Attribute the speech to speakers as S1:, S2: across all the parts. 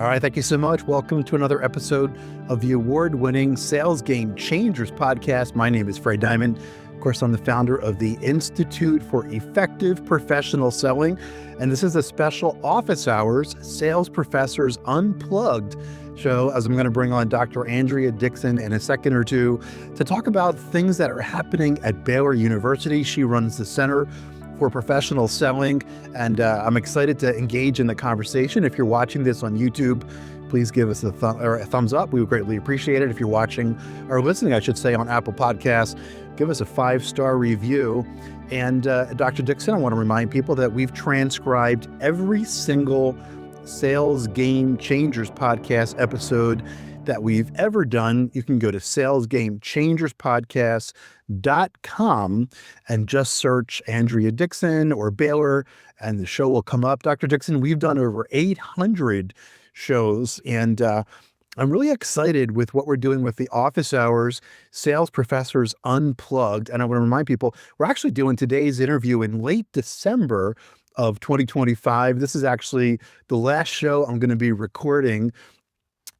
S1: All right, thank you so much. Welcome to another episode of the award-winning Sales Game Changers podcast. My name is Fred Diamond. Of course, I'm the founder of the Institute for Effective Professional Selling, and this is a special office hours Sales Professors Unplugged show, as I'm going to bring on Dr. Andrea Dixon in a second or two to talk about things that are happening at Baylor University. She runs the Center for Professional Selling, and I'm excited to engage in the conversation. If you're watching this on YouTube, please give us a thumbs up. We would greatly appreciate it. If you're watching or listening, I should say, on Apple Podcasts, give us a 5-star review. And Dr. Dixon, I want to remind people that we've transcribed every single Sales Game Changers podcast episode that we've ever done. You can go to salesgamechangerspodcast.com and just search Andrea Dixon or Baylor, and the show will come up. Dr. Dixon, we've done over 800 shows, and I'm really excited with what we're doing with the office hours Sales Professors Unplugged. And I want to remind people, we're actually doing today's interview in late December of 2025. This is actually the last show I'm going to be recording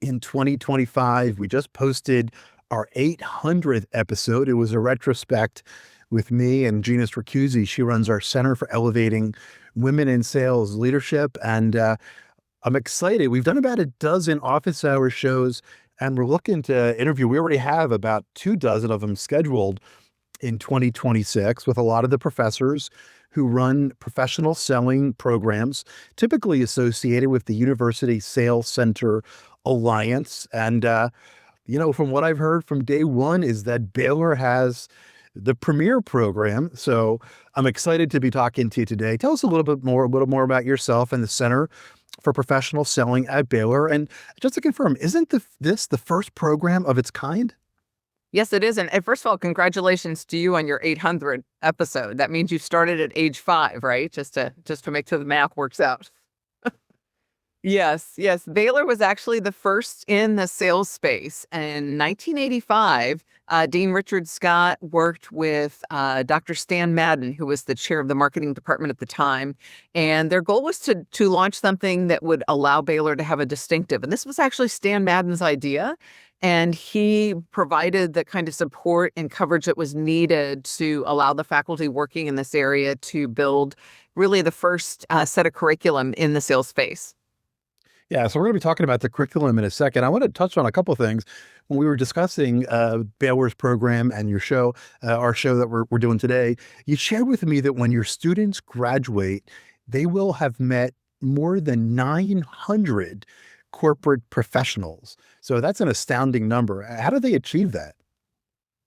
S1: in 2025. We just posted our 800th episode. It was a retrospect with me and Gina Stracuzzi. She runs our Center for Elevating Women in Sales Leadership. And I'm excited. We've done about a dozen office hour shows, and we're looking to interview. We already have about 24 of them scheduled in 2026 with a lot of the professors who run professional selling programs, typically associated with the University Sales Center Alliance. And, from what I've heard from day one is that Baylor has the premier program. So I'm excited to be talking to you today. Tell us a little more about yourself and the Center for Professional Selling at Baylor. And just to confirm, isn't this the first program of its kind?
S2: Yes, it is. And first of all, congratulations to you on your 800th episode. That means you started at age 5, right? Just to make sure the math works out. Yes. Baylor was actually the first in the sales space. In 1985, Dean Richard Scott worked with Dr. Stan Madden, who was the chair of the marketing department at the time. And their goal was to launch something that would allow Baylor to have a distinctive. And this was actually Stan Madden's idea. And he provided the kind of support and coverage that was needed to allow the faculty working in this area to build really the first set of curriculum in the sales space.
S1: Yeah, so we're going to be talking about the curriculum in a second. I want to touch on a couple of things. When we were discussing Baylor's program and your show, our show that we're doing today, you shared with me that when your students graduate, they will have met more than 900 corporate professionals. So that's an astounding number. How do they achieve that?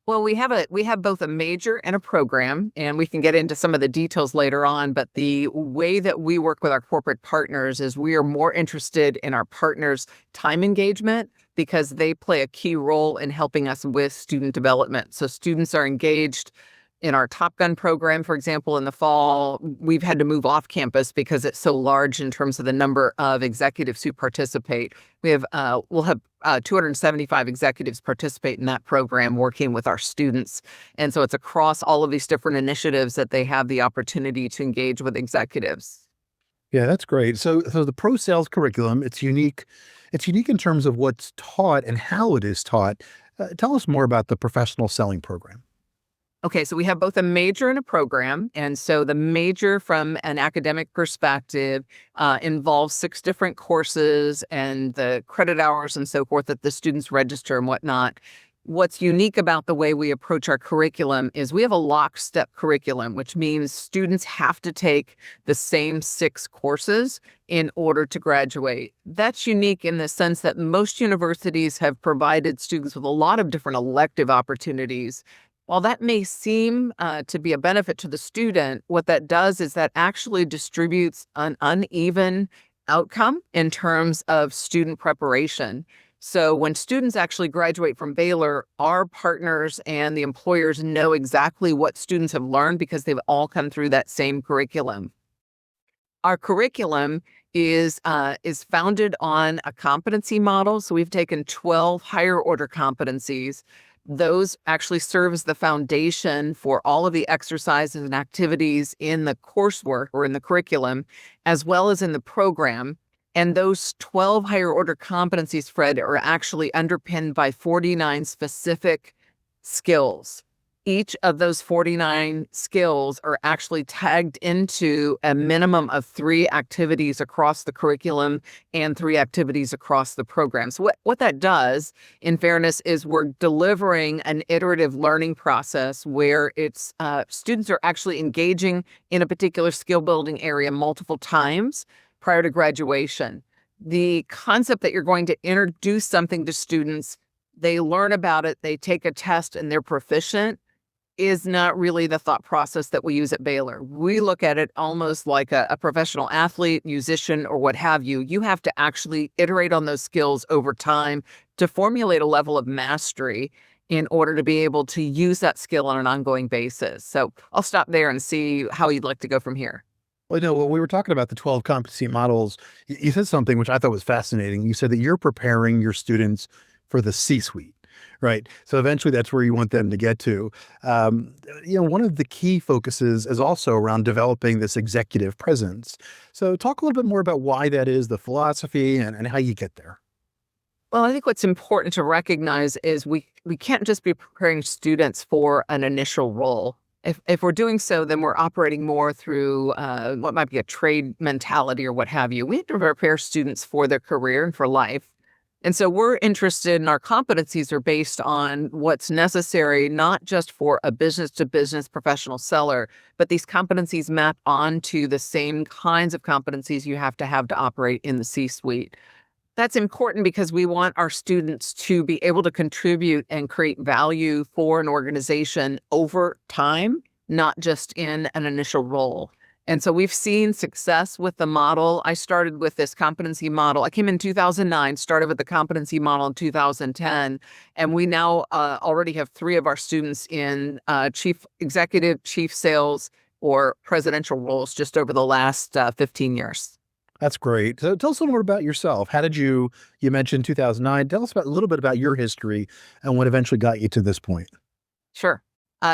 S2: Well, we have both a major and a program, and we can get into some of the details later on. But the way that we work with our corporate partners is we are more interested in our partners' time engagement because they play a key role in helping us with student development. So students are engaged in our Top Gun program, for example. In the fall, we've had to move off campus because it's so large in terms of the number of executives who participate. We'll have 275 executives participate in that program working with our students. And so it's across all of these different initiatives that they have the opportunity to engage with executives.
S1: Yeah, that's great. So the pro sales curriculum, it's unique. It's unique in terms of what's taught and how it is taught. Tell us more about the professional selling program.
S2: Okay, so we have both a major and a program. And so the major, from an academic perspective, involves 6 different courses and the credit hours and so forth that the students register and whatnot. What's unique about the way we approach our curriculum is we have a lockstep curriculum, which means students have to take the same 6 courses in order to graduate. That's unique in the sense that most universities have provided students with a lot of different elective opportunities. While that may seem to be a benefit to the student, what that does is that actually distributes an uneven outcome in terms of student preparation. So when students actually graduate from Baylor, our partners and the employers know exactly what students have learned because they've all come through that same curriculum. Our curriculum is founded on a competency model. So we've taken 12 higher order competencies. Those actually serve as the foundation for all of the exercises and activities in the coursework or in the curriculum, as well as in the program. And those 12 higher order competencies, Fred, are actually underpinned by 49 specific skills. Each of those 49 skills are actually tagged into a minimum of 3 activities across the curriculum and 3 activities across the program. So what that does, in fairness, is we're delivering an iterative learning process where it's students are actually engaging in a particular skill building area multiple times prior to graduation. The concept that you're going to introduce something to students, they learn about it, they take a test, and they're proficient is not really the thought process that we use at Baylor. We look at it almost like a professional athlete, musician, or what have you. You have to actually iterate on those skills over time to formulate a level of mastery in order to be able to use that skill on an ongoing basis. So I'll stop there and see how you'd like to go from here.
S1: Well, no, when we were talking about the 12 competency models, you said something which I thought was fascinating. You said that you're preparing your students for the C-suite, right? So eventually that's where you want them to get to. One of the key focuses is also around developing this executive presence. So talk a little bit more about why that is, the philosophy, and how you get there.
S2: Well, I think what's important to recognize is we can't just be preparing students for an initial role. If we're doing so, then we're operating more through what might be a trade mentality or what have you. We have to prepare students for their career and for life. And so we're interested in our competencies are based on what's necessary, not just for a business to business professional seller, but these competencies map onto the same kinds of competencies you have to operate in the C-suite. That's important because we want our students to be able to contribute and create value for an organization over time, not just in an initial role. And so we've seen success with the model. I started with this competency model. I came in 2009, started with the competency model in 2010, and we now already have 3 of our students in chief executive, chief sales, or presidential roles just over the last 15 years.
S1: That's great. So tell us a little more about yourself. How did you mentioned 2009. Tell us about a little bit about your history and what eventually got you to this point.
S2: Sure.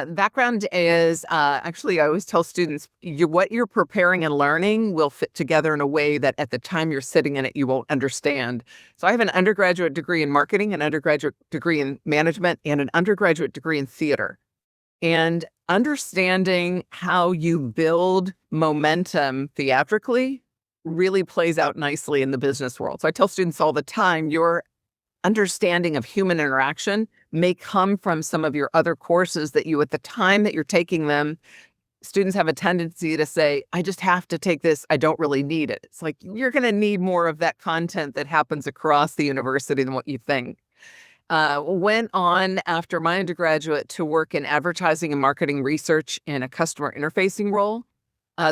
S2: Background is actually, I always tell students, what you're preparing and learning will fit together in a way that at the time you're sitting in it, you won't understand. So I have an undergraduate degree in marketing, an undergraduate degree in management, and an undergraduate degree in theater. And understanding how you build momentum theatrically really plays out nicely in the business world. So I tell students all the time, your understanding of human interaction may come from some of your other courses that you, at the time that you're taking them, students have a tendency to say, I just have to take this. I don't really need it. It's like, you're going to need more of that content that happens across the university than what you think. Went on after my undergraduate to work in advertising and marketing research in a customer interfacing role.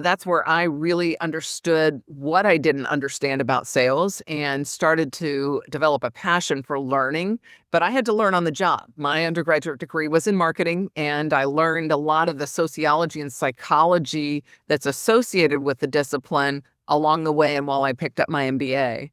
S2: That's where I really understood what I didn't understand about sales and started to develop a passion for learning. But I had to learn on the job. My undergraduate degree was in marketing, and I learned a lot of the sociology and psychology that's associated with the discipline along the way and while I picked up my MBA.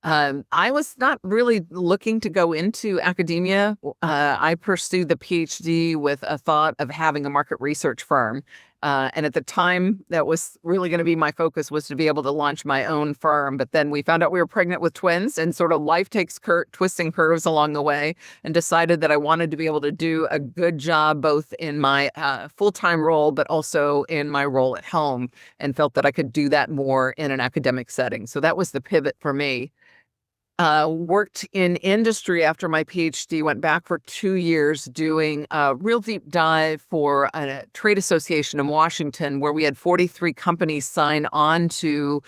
S2: I was not really looking to go into academia. I pursued the PhD with a thought of having a market research firm. And at the time, that was really going to be my focus, was to be able to launch my own firm. But then we found out we were pregnant with twins, and sort of life takes twisting curves along the way, and decided that I wanted to be able to do a good job both in my full-time role, but also in my role at home, and felt that I could do that more in an academic setting. So that was the pivot for me. Worked in industry after my PhD, went back for 2 years doing a real deep dive for a trade association in Washington, where we had 43 companies sign on to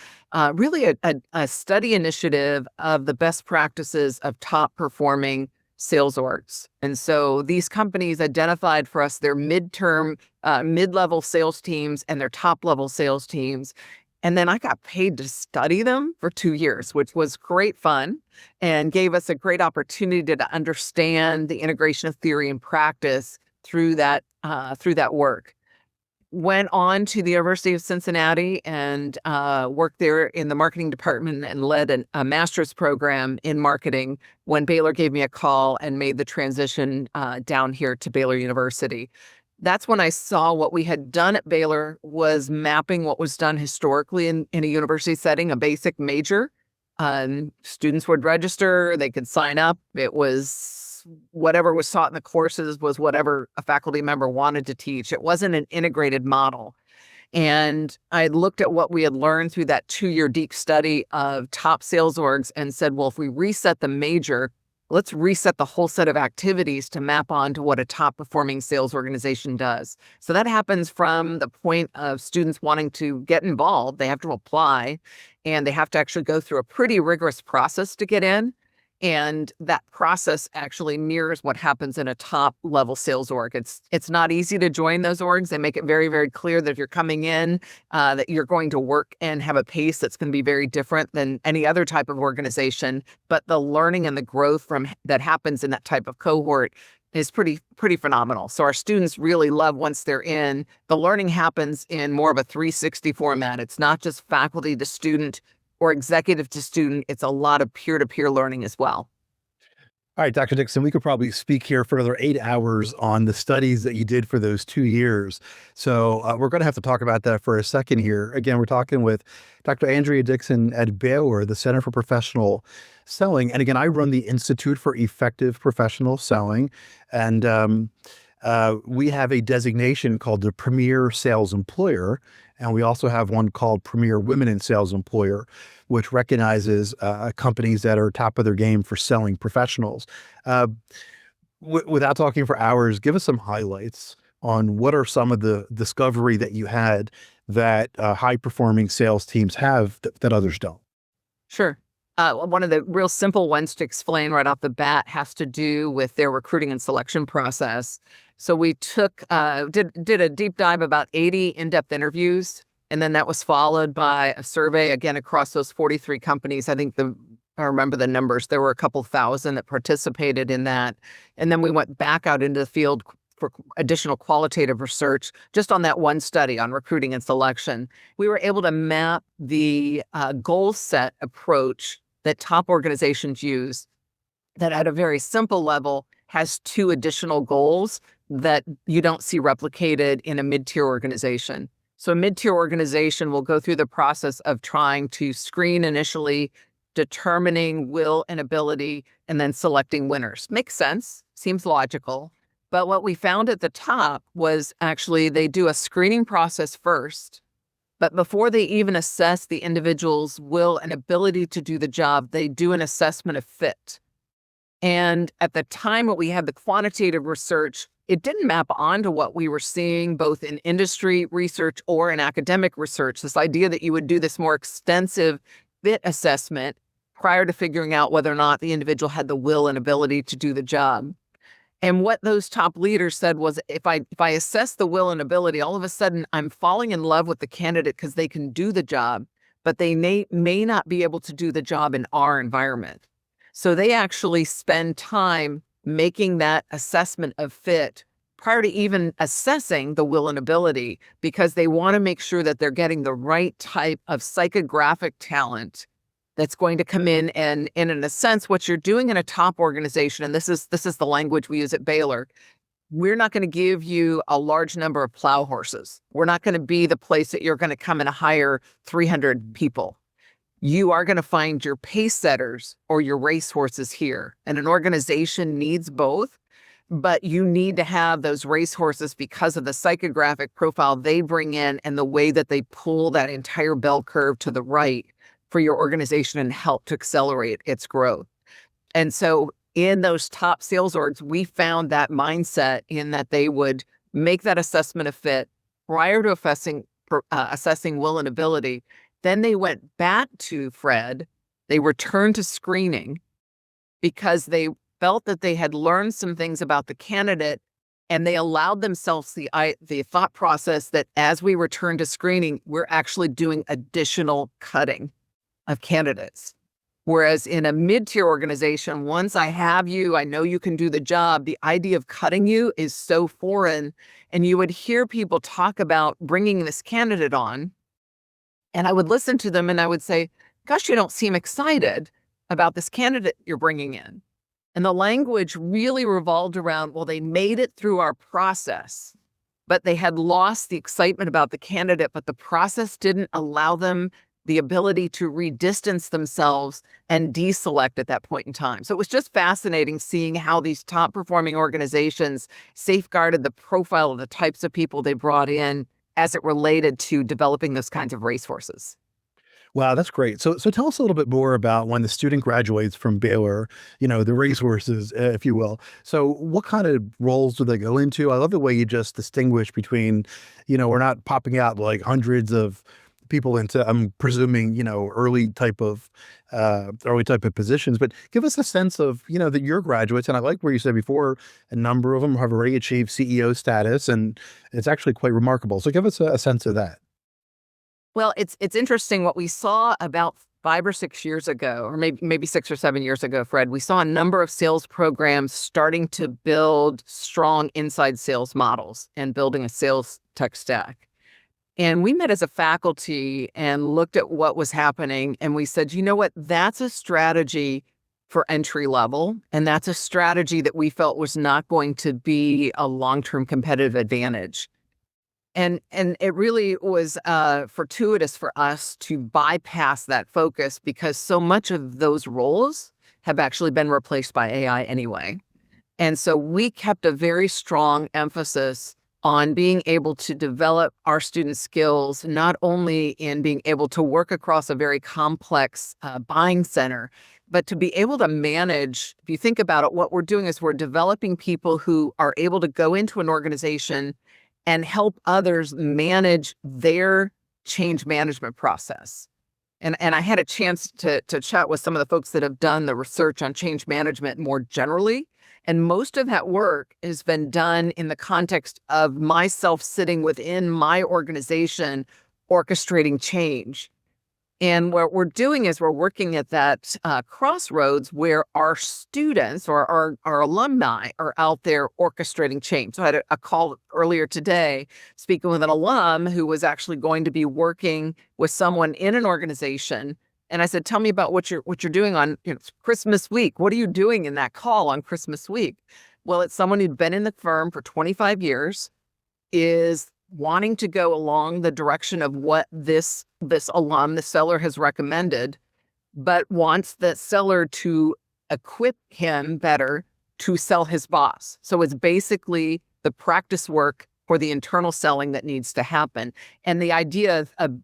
S2: really a study initiative of the best practices of top performing sales orgs. And so these companies identified for us their mid-level sales teams and their top-level sales teams. And then I got paid to study them for 2 years, which was great fun and gave us a great opportunity to understand the integration of theory and practice through that work. Went on to the University of Cincinnati and worked there in the marketing department and led a master's program in marketing when Baylor gave me a call and made the transition down here to Baylor University. That's when I saw what we had done at Baylor was mapping what was done historically in a university setting, a basic major, Students would register, they could sign up. It was whatever was taught in the courses was whatever a faculty member wanted to teach. It wasn't an integrated model. And I looked at what we had learned through that 2-year deep study of top sales orgs and said, well, if we reset the major, let's reset the whole set of activities to map on to what a top performing sales organization does. So that happens from the point of students wanting to get involved. They have to apply and they have to actually go through a pretty rigorous process to get in. And that process actually mirrors what happens in a top level sales org. It's not easy to join those orgs. They make it very, very clear that if you're coming in, that you're going to work and have a pace that's going to be very different than any other type of organization. But the learning and the growth from that happens in that type of cohort is pretty phenomenal. So our students really love once they're in. The learning happens in more of a 360 format. It's not just faculty to student or executive to student. It's a lot of peer-to-peer learning as well.
S1: All right, Dr. Dixon, we could probably speak here for another 8 hours on the studies that you did for those 2 years. So we're going to have to talk about that for a second here. Again, we're talking with Dr. Andrea Dixon at Baylor, the Center for Professional Selling. And again, I run the Institute for Effective Professional Selling. And we have a designation called the Premier Sales Employer. And we also have one called Premier Women in Sales Employer, which recognizes companies that are top of their game for selling professionals. Without talking for hours, give us some highlights on what are some of the discovery that you had that high-performing sales teams have that others don't.
S2: Sure. One of the real simple ones to explain right off the bat has to do with their recruiting and selection process. So we did a deep dive, about 80 in-depth interviews, and then that was followed by a survey, again, across those 43 companies. I remember the numbers. There were a couple thousand that participated in that. And then we went back out into the field for additional qualitative research just on that one study on recruiting and selection. We were able to map the goal set approach that top organizations use that at a very simple level has 2 additional goals that you don't see replicated in a mid-tier organization. So a mid-tier organization will go through the process of trying to screen initially, determining will and ability, and then selecting winners. Makes sense, seems logical. But what we found at the top was actually they do a screening process first, but before they even assess the individual's will and ability to do the job, they do an assessment of fit. And at the time when we had the quantitative research, it didn't map onto what we were seeing both in industry research or in academic research, this idea that you would do this more extensive fit assessment prior to figuring out whether or not the individual had the will and ability to do the job. And what those top leaders said was, if I assess the will and ability, all of a sudden I'm falling in love with the candidate because they can do the job, but they may not be able to do the job in our environment. So they actually spend time making that assessment of fit prior to even assessing the will and ability, because they want to make sure that they're getting the right type of psychographic talent that's going to come in. And in a sense, what you're doing in a top organization, and this is the language we use at Baylor, we're not going to give you a large number of plow horses. We're not going to be the place that you're going to come and hire 300 people. You are going to find your pace setters or your race horses here. And an organization needs both, but you need to have those race horses because of the psychographic profile they bring in and the way that they pull that entire bell curve to the right for your organization and help to accelerate its growth. And so in those top sales orgs, we found that mindset in that they would make that assessment of fit prior to assessing will and ability. Then they went back to Fred. They returned to screening because they felt that they had learned some things about the candidate, and they allowed themselves the thought process that as we return to screening, we're actually doing additional cutting of candidates. Whereas in a mid-tier organization, once I have you, I know you can do the job, the idea of cutting you is so foreign. And you would hear people talk about bringing this candidate on, and I would listen to them and I would say, gosh, you don't seem excited about this candidate you're bringing in. And the language really revolved around, well, they made it through our process, but they had lost the excitement about the candidate, but the process didn't allow them the ability to redistance themselves and deselect at that point in time. So it was just fascinating seeing how these top performing organizations safeguarded the profile of the types of people they brought in as it related to developing those kinds of racehorses.
S1: Wow, that's great. So tell us a little bit more about when the student graduates from Baylor, the racehorses, if you will. So what kind of roles do they go into? I love the way you just distinguish between, we're not popping out like hundreds of people into, I'm presuming, early type of positions, but give us a sense of, that your graduates, and I like where you said before, a number of them have already achieved CEO status, and it's actually quite remarkable. So give us a sense of that.
S2: Well, it's interesting what we saw about 5 or 6 years ago, or maybe 6 or 7 years ago, Fred. We saw a number of sales programs starting to build strong inside sales models and building a sales tech stack. And we met as a faculty and looked at what was happening, and we said, you know what, that's a strategy for entry level, and that's a strategy that we felt was not going to be a long-term competitive advantage. And it really was fortuitous for us to bypass that focus because so much of those roles have actually been replaced by AI anyway. And so we kept a very strong emphasis on being able to develop our student skills, not only in being able to work across a very complex buying center, but to be able to manage. If you think about it, what we're doing is we're developing people who are able to go into an organization and help others manage their change management process. And I had a chance to chat with some of the folks that have done the research on change management more generally. And most of that work has been done in the context of myself sitting within my organization, orchestrating change. And what we're doing is we're working at that crossroads where our students or our alumni are out there orchestrating change. So I had a call earlier today speaking with an alum who was actually going to be working with someone in an organization. And I said, tell me about what you're doing on Christmas week. What are you doing in that call on Christmas week? Well, it's someone who'd been in the firm for 25 years, is wanting to go along the direction of what this alum, the seller, has recommended, but wants the seller to equip him better to sell his boss. So it's basically the practice work for the internal selling that needs to happen. And the idea of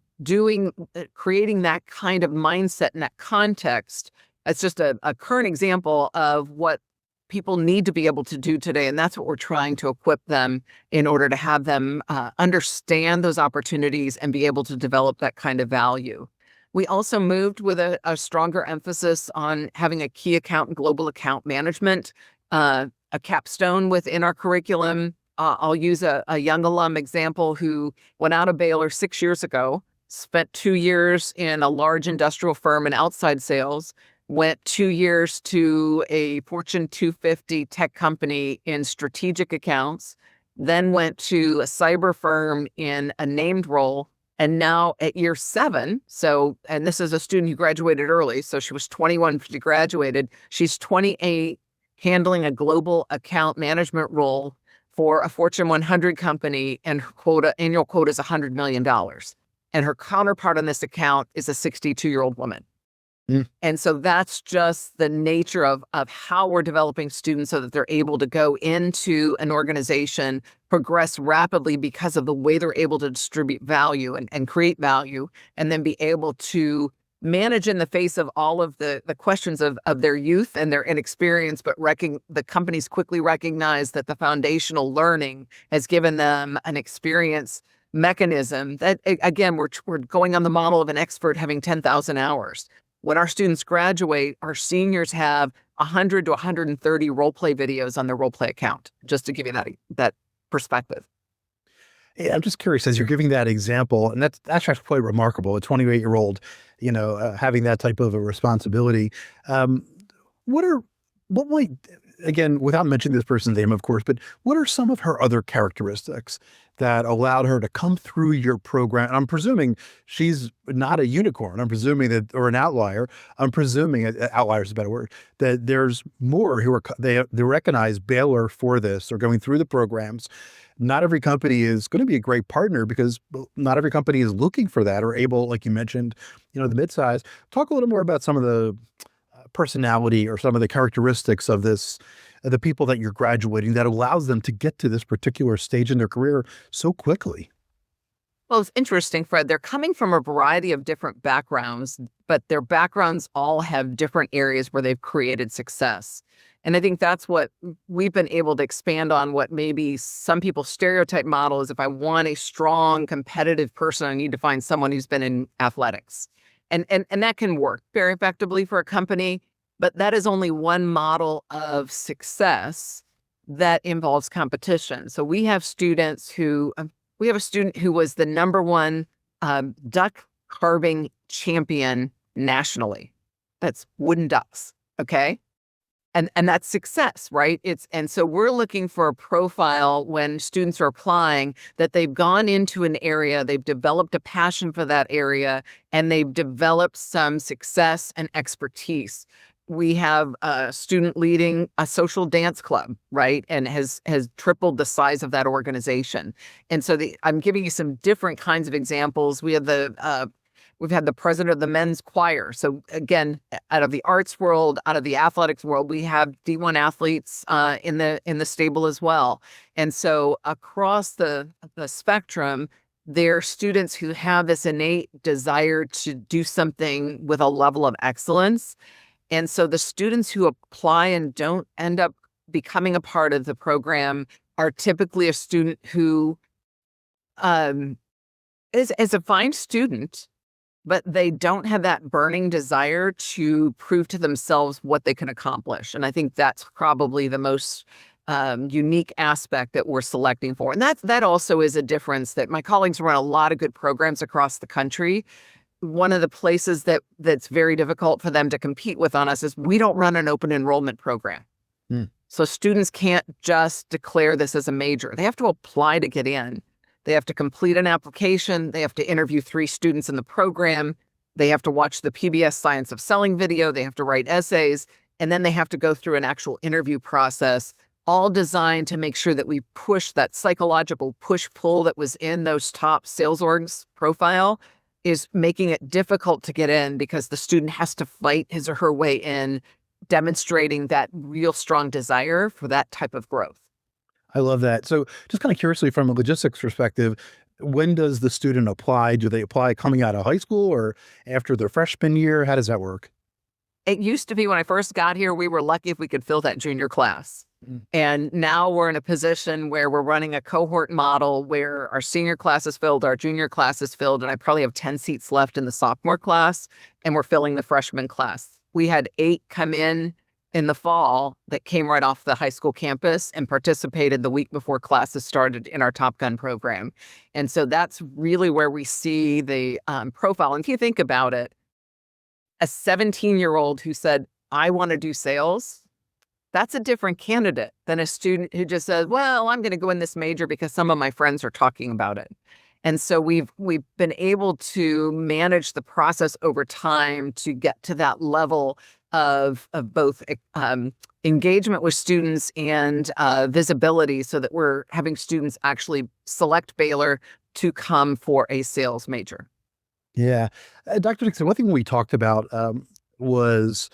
S2: creating that kind of mindset in that context, it's just a current example of what people need to be able to do today. And that's what we're trying to equip them in order to have them understand those opportunities and be able to develop that kind of value. We also moved with a stronger emphasis on having a key account and global account management, a capstone within our curriculum. I'll use a young alum example who went out of Baylor 6 years ago, spent 2 years in a large industrial firm in outside sales, went 2 years to a Fortune 250 tech company in strategic accounts, then went to a cyber firm in a named role. And now at year 7, and this is a student who graduated early, so she was 21 when she graduated. She's 28, handling a global account management role for a Fortune 100 company, and her annual quota is $100 million. And her counterpart on this account is a 62-year-old woman. And so that's just the nature of how we're developing students so that they're able to go into an organization, progress rapidly because of the way they're able to distribute value and create value, and then be able to manage in the face of all of the questions of their youth and their inexperience, but the companies quickly recognize that the foundational learning has given them an experience mechanism that, again, we're going on the model of an expert having 10,000 hours. When our students graduate, our seniors have 100 to 130 role play videos on their role play account, just to give you that perspective.
S1: Yeah, I'm just curious as you're giving that example, and that's actually quite remarkable. A 28-year-old, having that type of a responsibility. Um, what are what might again, without mentioning this person's name, of course, but what are some of her other characteristics that allowed her to come through your program? And I'm presuming she's not a unicorn. I'm presuming that, or an outlier. I'm presuming outlier is a better word. That there's more who are they recognize Baylor for this or going through the programs. not every company is going to be a great partner because not every company is looking for that or able, like you mentioned, the midsize. Talk a little more about some of the personality or some of the characteristics of the people that you're graduating that allows them to get to this particular stage in their career so quickly.
S2: Well, it's interesting, Fred. They're coming from a variety of different backgrounds, but their backgrounds all have different areas where they've created success. And I think that's what we've been able to expand on. What maybe some people stereotype model is, if I want a strong, competitive person, I need to find someone who's been in athletics. And that can work very effectively for a company, but that is only one model of success that involves competition. So we have a student who was the number one duck carving champion nationally. That's wooden ducks, okay? And that's success, right? So we're looking for a profile when students are applying that they've gone into an area, they've developed a passion for that area, and they've developed some success and expertise. We have a student leading a social dance club, right? And has tripled the size of that organization. And so I'm giving you some different kinds of examples. We've had the president of the men's choir. So again, out of the arts world, out of the athletics world, we have D1 athletes in the stable as well. And so across the spectrum, they're students who have this innate desire to do something with a level of excellence. And so the students who apply and don't end up becoming a part of the program are typically a student who is a fine student, but they don't have that burning desire to prove to themselves what they can accomplish. And I think that's probably the most unique aspect that we're selecting for. And that also is a difference that my colleagues run a lot of good programs across the country. One of the places that's very difficult for them to compete with on us is we don't run an open enrollment program. So students can't just declare this as a major. They have to apply to get in. They have to complete an application. They have to interview 3 students in the program. They have to watch the PBS Science of Selling video. They have to write essays. And then they have to go through an actual interview process, all designed to make sure that we push that psychological push-pull that was in those top sales orgs profile, is making it difficult to get in because the student has to fight his or her way in, demonstrating that real strong desire for that type of growth.
S1: I love that. So just kind of curiously from a logistics perspective, when does the student apply? Do they apply coming out of high school or after their freshman year? How does that work?
S2: It used to be when I first got here, we were lucky if we could fill that junior class. And now we're in a position where we're running a cohort model where our senior class is filled, our junior class is filled, and I probably have 10 seats left in the sophomore class, and we're filling the freshman class. We had 8 come in the fall that came right off the high school campus and participated the week before classes started in our Top Gun program. And so that's really where we see the profile. And if you think about it, a 17-year-old who said, I want to do sales, that's a different candidate than a student who just says, well, I'm going to go in this major because some of my friends are talking about it. And so we've been able to manage the process over time to get to that level of both engagement with students and visibility, so that we're having students actually select Baylor to come for a sales major.
S1: Yeah. Dr. Dixon, one thing we talked about was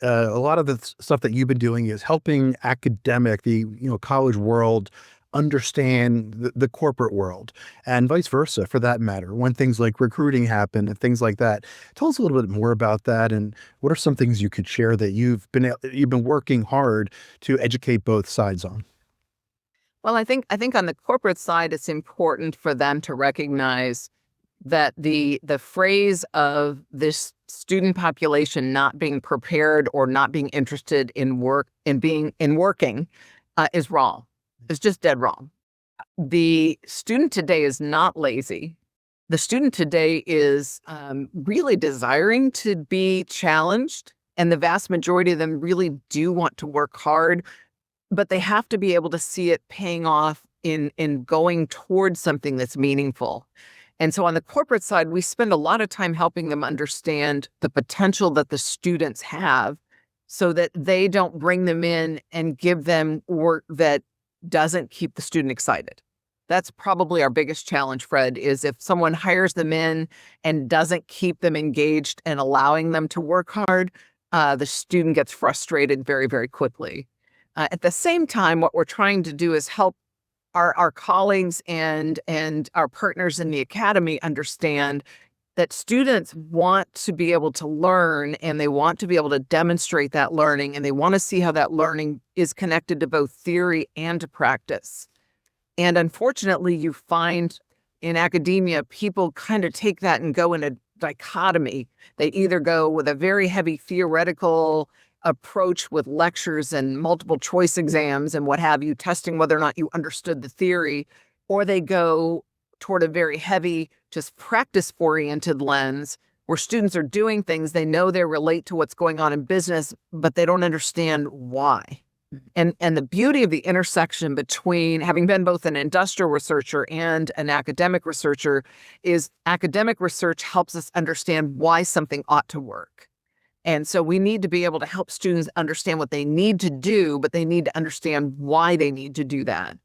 S1: a lot of the stuff that you've been doing is helping the college world understand the corporate world and vice versa for that matter, when things like recruiting happen and things like that. Tell us a little bit more about that, and what are some things you could share that you've been working hard to educate both sides on?
S2: Well, I think on the corporate side, it's important for them to recognize that the phrase of this student population not being prepared or not being interested in working is wrong. It's just dead wrong. The student today is not lazy. The student today is really desiring to be challenged, and the vast majority of them really do want to work hard, but they have to be able to see it paying off in going towards something that's meaningful. And so on the corporate side, we spend a lot of time helping them understand the potential that the students have, so that they don't bring them in and give them work that doesn't keep the student excited. That's probably our biggest challenge, Fred, is if someone hires them in and doesn't keep them engaged and allowing them to work hard, the student gets frustrated very, very quickly. At the same time, what we're trying to do is help our colleagues and our partners in the academy understand that students want to be able to learn and they want to be able to demonstrate that learning and they want to see how that learning is connected to both theory and to practice. And unfortunately, you find in academia, people kind of take that and go in a dichotomy. They either go with a very heavy theoretical approach with lectures and multiple choice exams and what have you, testing whether or not you understood the theory, or they go toward a very heavy, just practice-oriented lens where students are doing things, they know they relate to what's going on in business, but they don't understand why. And the beauty of the intersection between having been both an industrial researcher and an academic researcher is academic research helps us understand why something ought to work. And so we need to be able to help students understand what they need to do, but they need to understand why they need to do that.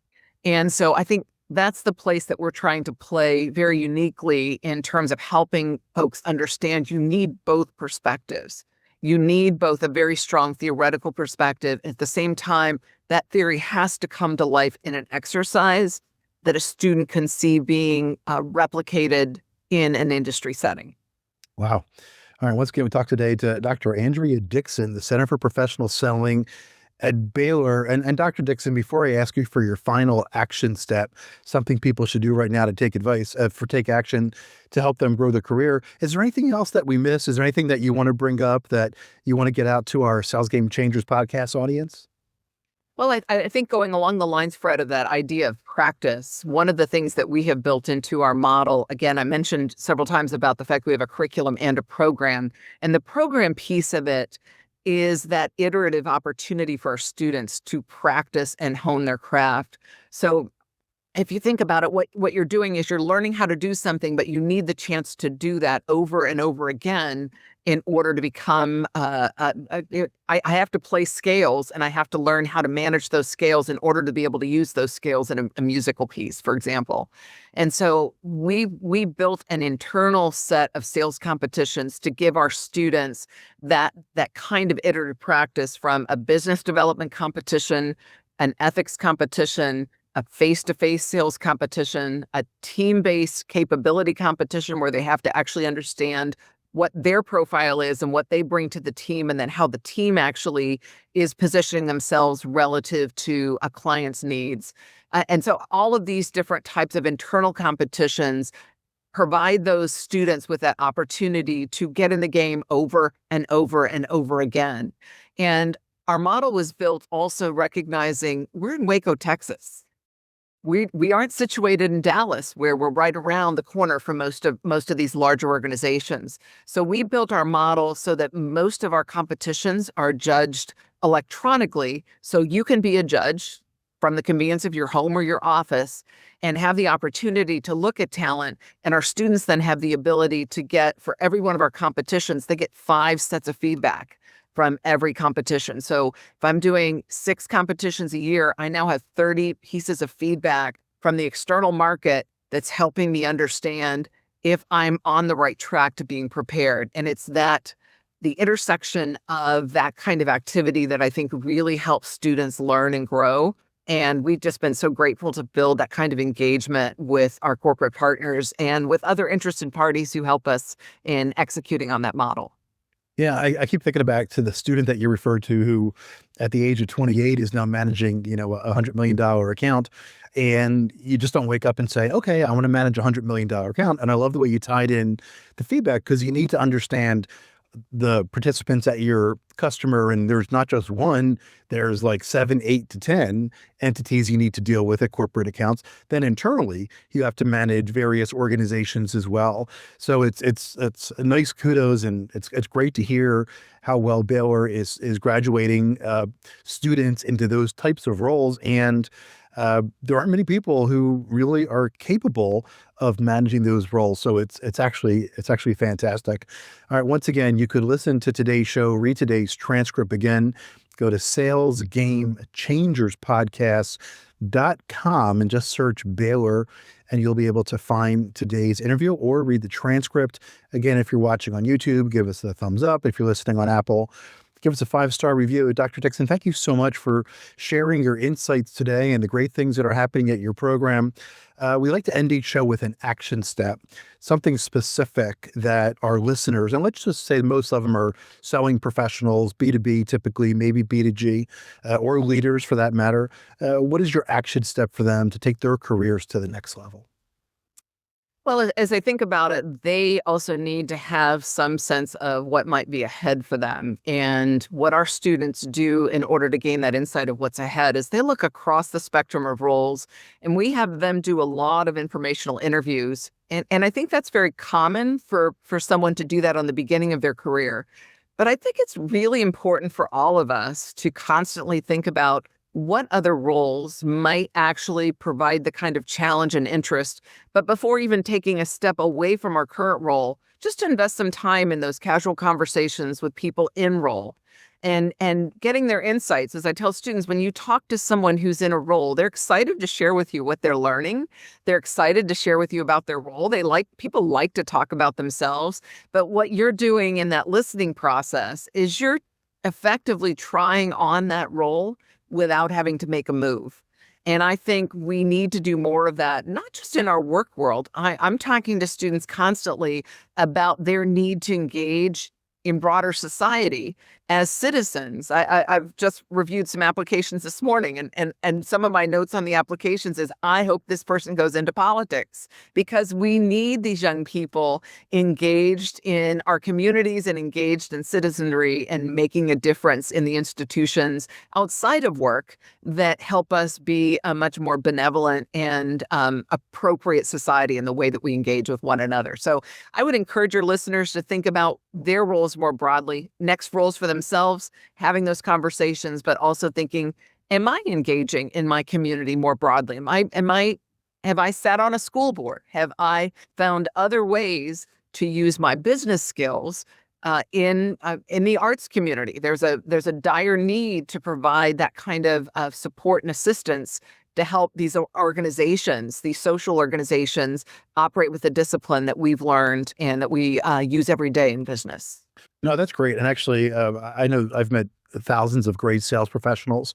S2: And so I think that's the place that we're trying to play very uniquely in terms of helping folks understand you need both perspectives. You need both a very strong theoretical perspective. At the same time, that theory has to come to life in an exercise that a student can see being replicated in an industry setting.
S1: Wow. All right. Once again, we talked today to Dr. Andrea Dixon, the Center for Professional Selling at Baylor. And Dr. Dixon, before I ask you for your final action step, something people should do right now to take action to help them grow their career, is there anything else that we missed? Is there anything that you want to bring up that you want to get out to our Sales Game Changers podcast audience?
S2: Well, I think going along the lines, Fred, of that idea of practice, one of the things that we have built into our model, again, I mentioned several times about the fact we have a curriculum and a program, and the program piece of it is that iterative opportunity for our students to practice and hone their craft. So if you think about it, what you're doing is you're learning how to do something, but you need the chance to do that over and over again in order to become, I have to play scales and I have to learn how to manage those scales in order to be able to use those scales in a musical piece, for example. And so we built an internal set of sales competitions to give our students that kind of iterative practice, from a business development competition, an ethics competition, a face-to-face sales competition, a team-based capability competition where they have to actually understand what their profile is and what they bring to the team, and then how the team actually is positioning themselves relative to a client's needs. And so all of these different types of internal competitions provide those students with that opportunity to get in the game over and over and over again. And our model was built also recognizing we're in Waco, Texas. We aren't situated in Dallas, where we're right around the corner from most of these larger organizations. So we built our model so that most of our competitions are judged electronically. So you can be a judge from the convenience of your home or your office and have the opportunity to look at talent. And our students then have the ability to get, for every one of our competitions, they get 5 sets of feedback from every competition. So if I'm doing 6 competitions a year, I now have 30 pieces of feedback from the external market that's helping me understand if I'm on the right track to being prepared. And it's the intersection of that kind of activity that I think really helps students learn and grow. And we've just been so grateful to build that kind of engagement with our corporate partners and with other interested parties who help us in executing on that model.
S1: Yeah, I keep thinking back to the student that you referred to who at the age of 28 is now managing, $100 million account. And you just don't wake up and say, okay, I want to manage $100 million account. And I love the way you tied in the feedback, because you need to understand the participants at your customer, and there's not just one, there's like 7, 8 to 10 entities you need to deal with at corporate accounts. Then internally, you have to manage various organizations as well. So it's a nice kudos, and it's great to hear how well Baylor is graduating students into those types of roles. And there aren't many people who really are capable of managing those roles. So it's actually fantastic. All right. Once again, you could listen to today's show, read today's transcript again, go to Sales Game Changers podcast competency-based.com and just search Baylor, and you'll be able to find today's interview or read the transcript. Again, if you're watching on YouTube, give us a thumbs up. If you're listening on Apple, give us a 5-star review. Dr. Dixon, thank you so much for sharing your insights today and the great things that are happening at your program. We like to end each show with an action step, something specific that our listeners, and let's just say most of them are selling professionals, B2B typically, maybe B2G, or leaders for that matter. What is your action step for them to take their careers to the next level?
S2: Well, as I think about it, they also need to have some sense of what might be ahead for them. And what our students do in order to gain that insight of what's ahead is they look across the spectrum of roles, and we have them do a lot of informational interviews. And I think that's very common for someone to do that on the beginning of their career. But I think it's really important for all of us to constantly think about what other roles might actually provide the kind of challenge and interest. But before even taking a step away from our current role, just to invest some time in those casual conversations with people in role and getting their insights. As I tell students, when you talk to someone who's in a role, they're excited to share with you what they're learning. They're excited to share with you about their role. People like to talk about themselves. But what you're doing in that listening process is you're effectively trying on that role without having to make a move. And I think we need to do more of that, not just in our work world. I'm talking to students constantly about their need to engage in broader society as citizens. I've just reviewed some applications this morning, and some of my notes on the applications is, I hope this person goes into politics, because we need these young people engaged in our communities and engaged in citizenry and making a difference in the institutions outside of work that help us be a much more benevolent and appropriate society in the way that we engage with one another. So I would encourage your listeners to think about their roles more broadly, next roles for themselves, having those conversations, but also thinking, am I engaging in my community more broadly? Have I sat on a school board? Have I found other ways to use my business skills in the arts community? There's a dire need to provide that kind of support and assistance to help these organizations, these social organizations, operate with the discipline that we've learned and that we use every day in business.
S1: No, that's great. And actually, I know I've met thousands of great sales professionals,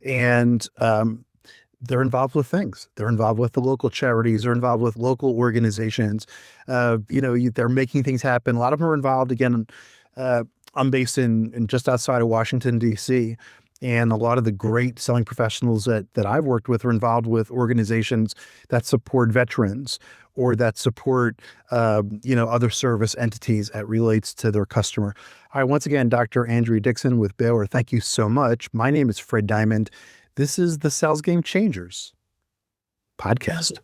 S1: and they're involved with things. They're involved with the local charities. They're involved with local organizations. They're making things happen. A lot of them are involved. Again, I'm based in just outside of Washington, D.C., and a lot of the great selling professionals that I've worked with are involved with organizations that support veterans or that support, other service entities that relates to their customer. All right, once again, Dr. Andrea Dixon with Baylor, thank you so much. My name is Fred Diamond. This is the Sales Game Changers podcast.